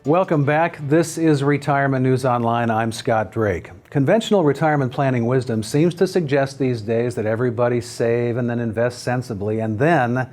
Welcome back. This is Retirement News Online. I'm Scott Drake. Conventional retirement planning wisdom seems to suggest these days that everybody save and then invest sensibly and then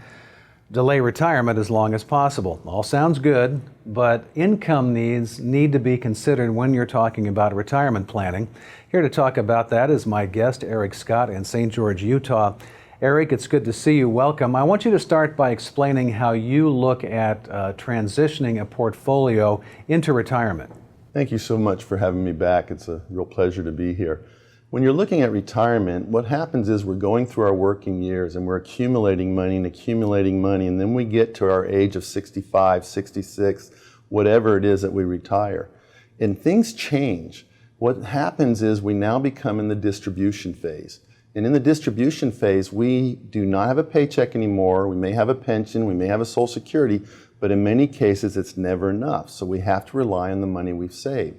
delay retirement as long as possible. All sounds good, but income needs need to be considered when you're talking about retirement planning. Here to talk about that is my guest, Eric Scott in St. George, Utah. Eric, it's good to see you. Welcome. I want you to start by explaining how you look at transitioning a portfolio into retirement. Thank you so much for having me back. It's a real pleasure to be here. When you're looking at retirement, what happens is we're going through our working years and we're accumulating money, and then we get to our age of 65, 66, whatever it is that we retire. And things change. What happens is we now become in the distribution phase. And in the distribution phase, we do not have a paycheck anymore. We may have a pension, we may have a Social Security, but in many cases it's never enough. So we have to rely on the money we've saved.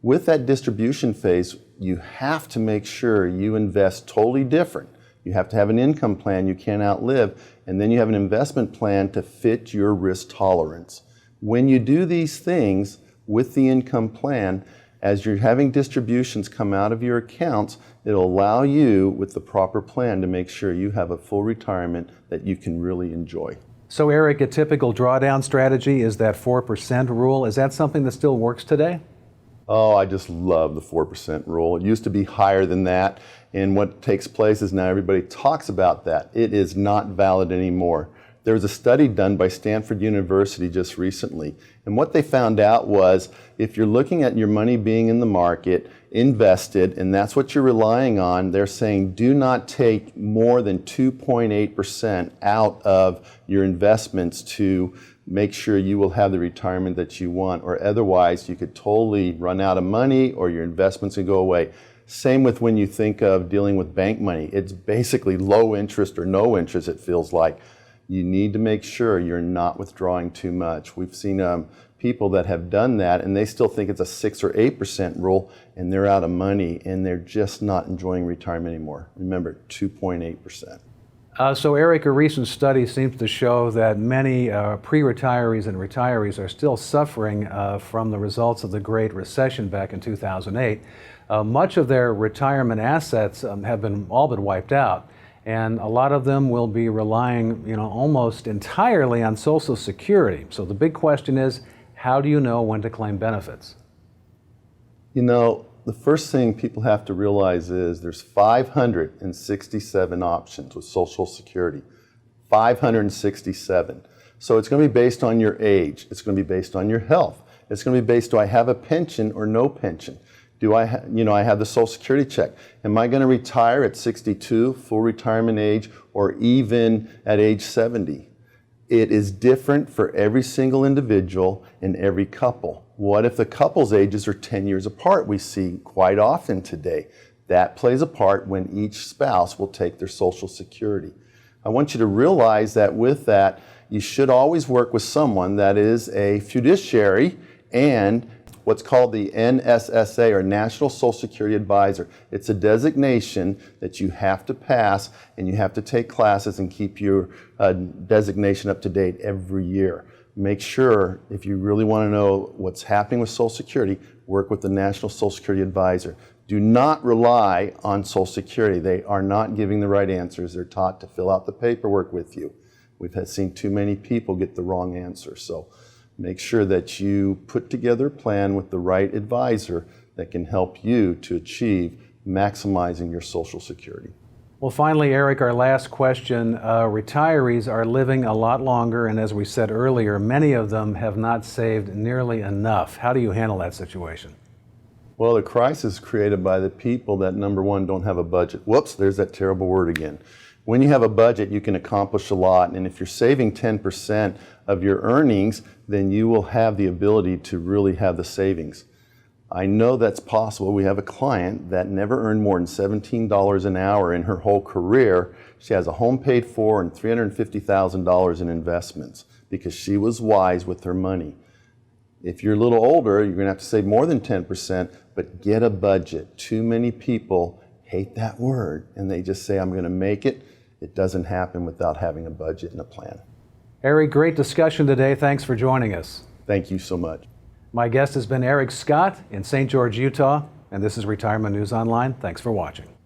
With that distribution phase, you have to make sure you invest totally different. You have to have an income plan you can't outlive, and then you have an investment plan to fit your risk tolerance. When you do these things with the income plan, as you're having distributions come out of your accounts, it'll allow you, with the proper plan, to make sure you have a full retirement that you can really enjoy. So Eric, a typical drawdown strategy is that 4% rule. Is that something that still works today? Oh, I just love the 4% rule. It used to be higher than that, and what takes place is now everybody talks about that. It is not valid anymore. There was a study done by Stanford University just recently, and what they found out was if you're looking at your money being in the market, invested, and that's what you're relying on, they're saying do not take more than 2.8% out of your investments to make sure you will have the retirement that you want, or otherwise you could totally run out of money or your investments would go away. Same with when you think of dealing with bank money. It's basically low interest or no interest, it feels like. You need to make sure you're not withdrawing too much. We've seen people that have done that and they still think it's a 6 or 8% rule and they're out of money and they're just not enjoying retirement anymore. Remember, 2.8%. So Eric, a recent study seems to show that many pre-retirees and retirees are still suffering from the results of the Great Recession back in 2008. Much of their retirement assets have been all but wiped out. And a lot of them will be relying, almost entirely on Social Security. So the big question is, how do you know when to claim benefits? The first thing people have to realize is there's 567 options with Social Security. 567. So it's going to be based on your age. It's going to be based on your health. It's going to be based, do I have a pension or no pension? Do I have the Social Security check? Am I going to retire at 62, full retirement age, or even at age 70? It is different for every single individual and every couple. What if the couple's ages are 10 years apart? We see quite often today. That plays a part when each spouse will take their Social Security. I want you to realize that with that, you should always work with someone that is a fiduciary and what's called the NSSA, or National Social Security Advisor. It's a designation that you have to pass and you have to take classes and keep your designation up to date every year. Make sure, if you really want to know what's happening with Social Security, work with the National Social Security Advisor. Do not rely on Social Security. They are not giving the right answers. They're taught to fill out the paperwork with you. We've seen too many people get the wrong answer. So make sure that you put together a plan with the right advisor that can help you to achieve maximizing your Social Security. Well, finally, Eric, our last question. Retirees are living a lot longer, and as we said earlier, many of them have not saved nearly enough. How do you handle that situation? Well, the crisis is created by the people that, number one, don't have a budget. Whoops, there's that terrible word again. When you have a budget, you can accomplish a lot, and if you're saving 10% of your earnings, then you will have the ability to really have the savings. I know that's possible. We have a client that never earned more than $17 an hour in her whole career. She has a home paid for and $350,000 in investments because she was wise with her money. If you're a little older, you're going to have to save more than 10%, but get a budget. Too many people hate that word, and they just say, I'm going to make it. It doesn't happen without having a budget and a plan. Eric, great discussion today. Thanks for joining us. Thank you so much. My guest has been Eric Scott in St. George, Utah, and this is Retirement News Online. Thanks for watching.